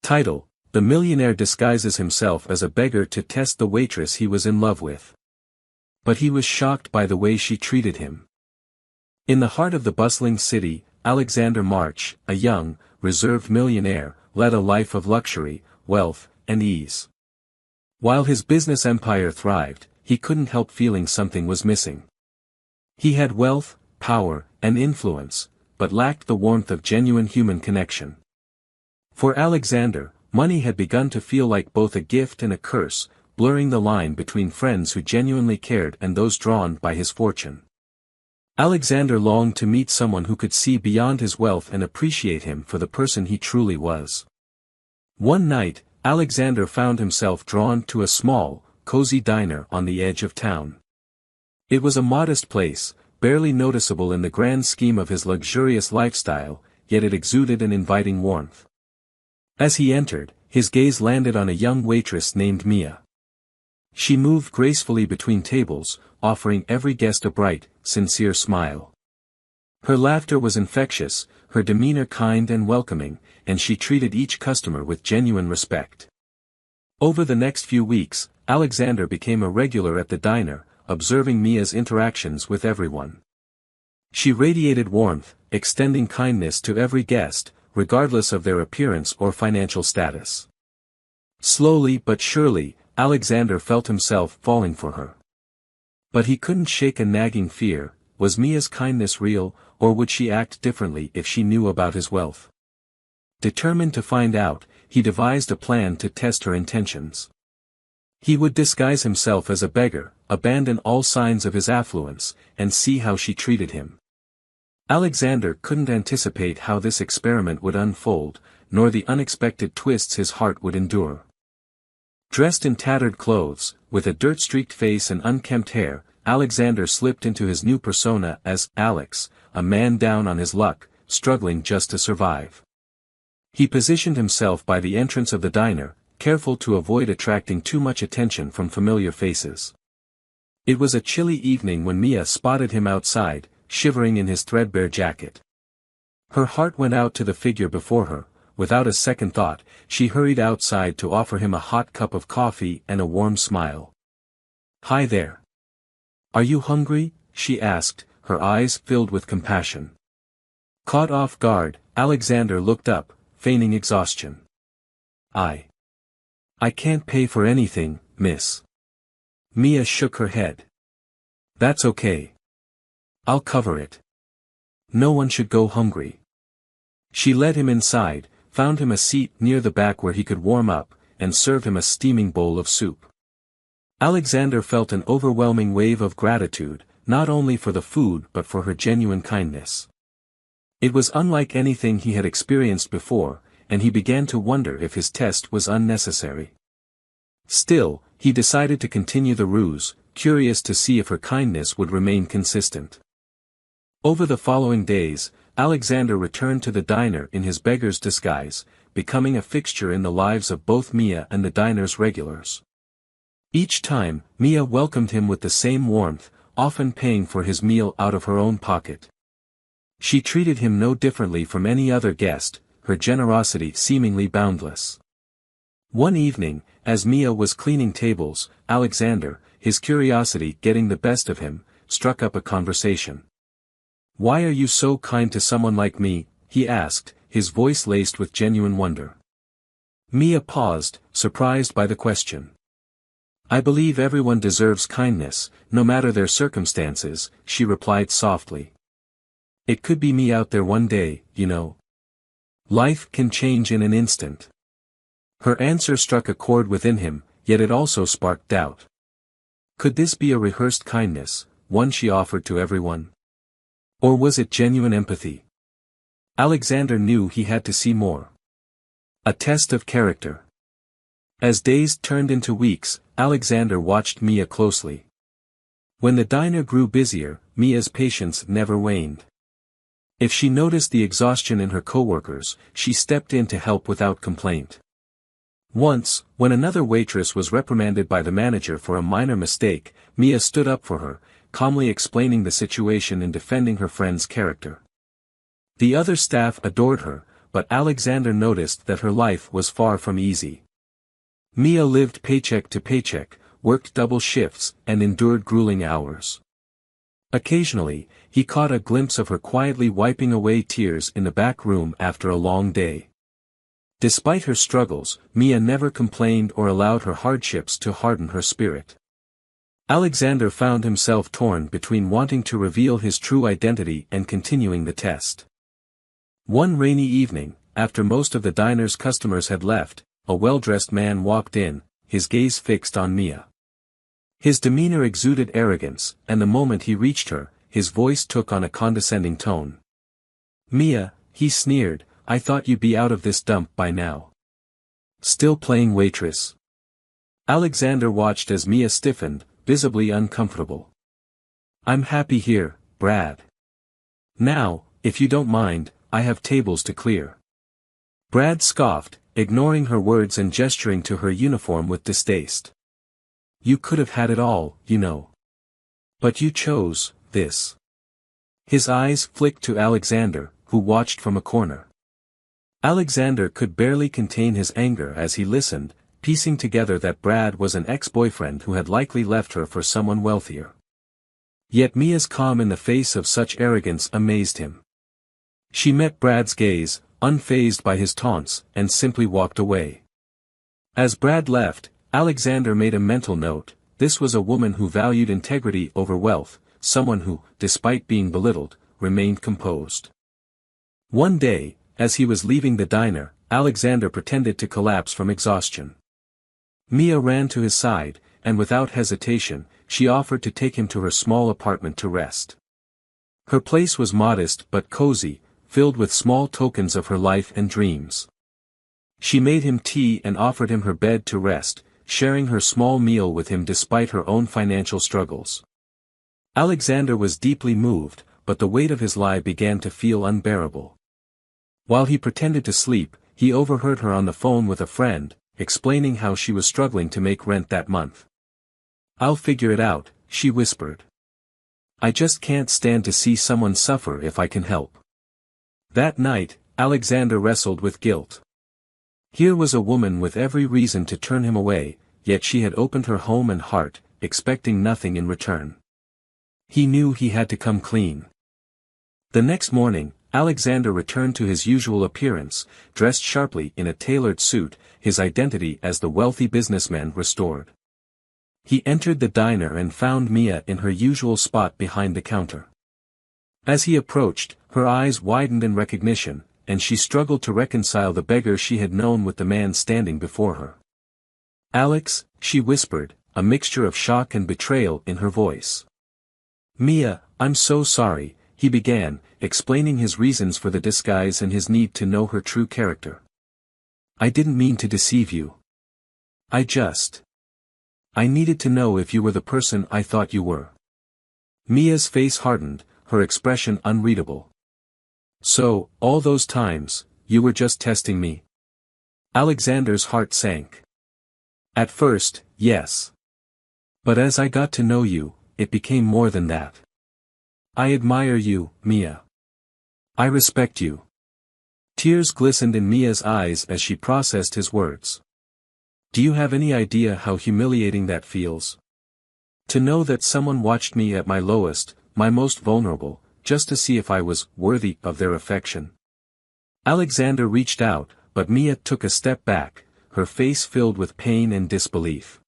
Title: The millionaire disguises himself as a beggar to test the waitress he was in love with. But he was shocked by the way she treated him. In the heart of the bustling city, Alexander March, a young, reserved millionaire, led a life of luxury, wealth, and ease. While his business empire thrived, he couldn't help feeling something was missing. He had wealth, power, and influence, but lacked the warmth of genuine human connection. For Alexander, money had begun to feel like both a gift and a curse, blurring the line between friends who genuinely cared and those drawn by his fortune. Alexander longed to meet someone who could see beyond his wealth and appreciate him for the person he truly was. One night, Alexander found himself drawn to a small, cozy diner on the edge of town. It was a modest place, barely noticeable in the grand scheme of his luxurious lifestyle, yet it exuded an inviting warmth. As he entered, his gaze landed on a young waitress named Mia. She moved gracefully between tables, offering every guest a bright, sincere smile. Her laughter was infectious, her demeanor kind and welcoming, and she treated each customer with genuine respect. Over the next few weeks, Alexander became a regular at the diner, observing Mia's interactions with everyone. She radiated warmth, extending kindness to every guest, regardless of their appearance or financial status. Slowly but surely, Alexander felt himself falling for her. But he couldn't shake a nagging fear: was Mia's kindness real, or would she act differently if she knew about his wealth? Determined to find out, he devised a plan to test her intentions. He would disguise himself as a beggar, abandon all signs of his affluence, and see how she treated him. Alexander couldn't anticipate how this experiment would unfold, nor the unexpected twists his heart would endure. Dressed in tattered clothes, with a dirt-streaked face and unkempt hair, Alexander slipped into his new persona as Alex, a man down on his luck, struggling just to survive. He positioned himself by the entrance of the diner, careful to avoid attracting too much attention from familiar faces. It was a chilly evening when Mia spotted him outside, shivering in his threadbare jacket. Her heart went out to the figure before her. Without a second thought, she hurried outside to offer him a hot cup of coffee and a warm smile. "Hi there. Are you hungry?" she asked, her eyes filled with compassion. Caught off guard, Alexander looked up, feigning exhaustion. I can't pay for anything, miss." Mia shook her head. "That's okay. I'll cover it. No one should go hungry." She led him inside, found him a seat near the back where he could warm up, and served him a steaming bowl of soup. Alexander felt an overwhelming wave of gratitude, not only for the food but for her genuine kindness. It was unlike anything he had experienced before, and he began to wonder if his test was unnecessary. Still, he decided to continue the ruse, curious to see if her kindness would remain consistent. Over the following days, Alexander returned to the diner in his beggar's disguise, becoming a fixture in the lives of both Mia and the diner's regulars. Each time, Mia welcomed him with the same warmth, often paying for his meal out of her own pocket. She treated him no differently from any other guest, her generosity seemingly boundless. One evening, as Mia was cleaning tables, Alexander, his curiosity getting the best of him, struck up a conversation. "Why are you so kind to someone like me?" he asked, his voice laced with genuine wonder. Mia paused, surprised by the question. "I believe everyone deserves kindness, no matter their circumstances," she replied softly. "It could be me out there one day, you know. Life can change in an instant." Her answer struck a chord within him, yet it also sparked doubt. Could this be a rehearsed kindness, one she offered to everyone? Or was it genuine empathy? Alexander knew he had to see more. A test of character. As days turned into weeks, Alexander watched Mia closely. When the diner grew busier, Mia's patience never waned. If she noticed the exhaustion in her coworkers, she stepped in to help without complaint. Once, when another waitress was reprimanded by the manager for a minor mistake, Mia stood up for her, calmly explaining the situation and defending her friend's character. The other staff adored her, but Alexander noticed that her life was far from easy. Mia lived paycheck to paycheck, worked double shifts, and endured grueling hours. Occasionally, he caught a glimpse of her quietly wiping away tears in the back room after a long day. Despite her struggles, Mia never complained or allowed her hardships to harden her spirit. Alexander found himself torn between wanting to reveal his true identity and continuing the test. One rainy evening, after most of the diner's customers had left, a well-dressed man walked in, his gaze fixed on Mia. His demeanor exuded arrogance, and the moment he reached her, his voice took on a condescending tone. "Mia," he sneered, "I thought you'd be out of this dump by now. Still playing waitress?" Alexander watched as Mia stiffened, visibly uncomfortable. "I'm happy here, Brad. Now, if you don't mind, I have tables to clear." Brad scoffed, ignoring her words and gesturing to her uniform with distaste. "You could have had it all, you know. But you chose this." His eyes flicked to Alexander, who watched from a corner. Alexander could barely contain his anger as he listened, piecing together that Brad was an ex-boyfriend who had likely left her for someone wealthier. Yet Mia's calm in the face of such arrogance amazed him. She met Brad's gaze, unfazed by his taunts, and simply walked away. As Brad left, Alexander made a mental note: this was a woman who valued integrity over wealth, someone who, despite being belittled, remained composed. One day, as he was leaving the diner, Alexander pretended to collapse from exhaustion. Mia ran to his side, and without hesitation, she offered to take him to her small apartment to rest. Her place was modest but cozy, filled with small tokens of her life and dreams. She made him tea and offered him her bed to rest, sharing her small meal with him despite her own financial struggles. Alexander was deeply moved, but the weight of his lie began to feel unbearable. While he pretended to sleep, he overheard her on the phone with a friend, explaining how she was struggling to make rent that month. "I'll figure it out," she whispered. "I just can't stand to see someone suffer if I can help." That night, Alexander wrestled with guilt. Here was a woman with every reason to turn him away, yet she had opened her home and heart, expecting nothing in return. He knew he had to come clean. The next morning, Alexander returned to his usual appearance, dressed sharply in a tailored suit, his identity as the wealthy businessman restored. He entered the diner and found Mia in her usual spot behind the counter. As he approached, her eyes widened in recognition, and she struggled to reconcile the beggar she had known with the man standing before her. "Alex," she whispered, a mixture of shock and betrayal in her voice. "Mia, I'm so sorry," he began, explaining his reasons for the disguise and his need to know her true character. "I didn't mean to deceive you. I needed to know if you were the person I thought you were." Mia's face hardened, her expression unreadable. "So, all those times, you were just testing me?" Alexander's heart sank. "At first, yes. But as I got to know you, it became more than that. I admire you, Mia. I respect you." Tears glistened in Mia's eyes as she processed his words. "Do you have any idea how humiliating that feels? To know that someone watched me at my lowest, my most vulnerable, just to see if I was worthy of their affection." Alexander reached out, but Mia took a step back, her face filled with pain and disbelief.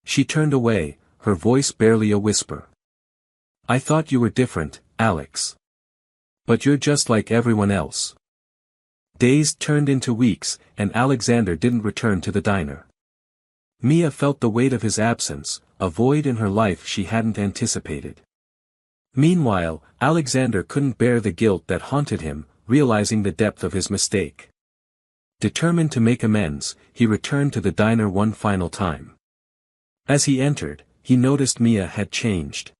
She turned away, her voice barely a whisper. "I thought you were different, Alex. But you're just like everyone else." Days turned into weeks, and Alexander didn't return to the diner. Mia felt the weight of his absence, a void in her life she hadn't anticipated. Meanwhile, Alexander couldn't bear the guilt that haunted him, realizing the depth of his mistake. Determined to make amends, he returned to the diner one final time. As he entered, he noticed Mia had changed.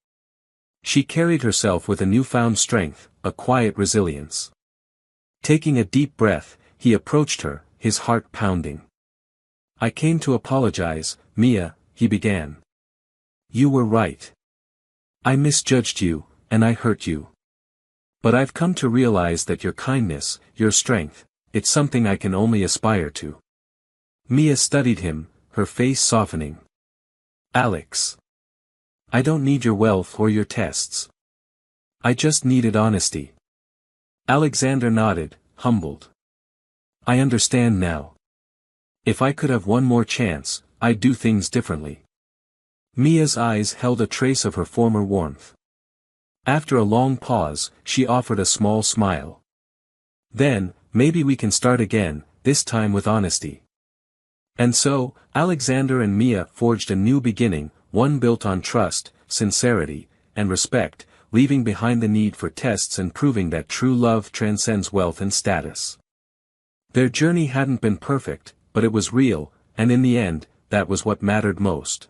She carried herself with a newfound strength, a quiet resilience. Taking a deep breath, he approached her, his heart pounding. "I came to apologize, Mia," he began. "You were right. I misjudged you, and I hurt you. But I've come to realize that your kindness, your strength, it's something I can only aspire to. Mia studied him, her face softening. Alex. I don't need your wealth or your tests. I just needed honesty. Alexander nodded, humbled. I understand now. If I could have one more chance, I'd do things differently. Mia's eyes held a trace of her former warmth. After a long pause, she offered a small smile. Then, maybe we can start again, this time with honesty. And so, Alexander and Mia forged a new beginning, one built on trust, sincerity, and respect, leaving behind the need for tests and proving that true love transcends wealth and status. Their journey hadn't been perfect, but it was real, and in the end, that was what mattered most.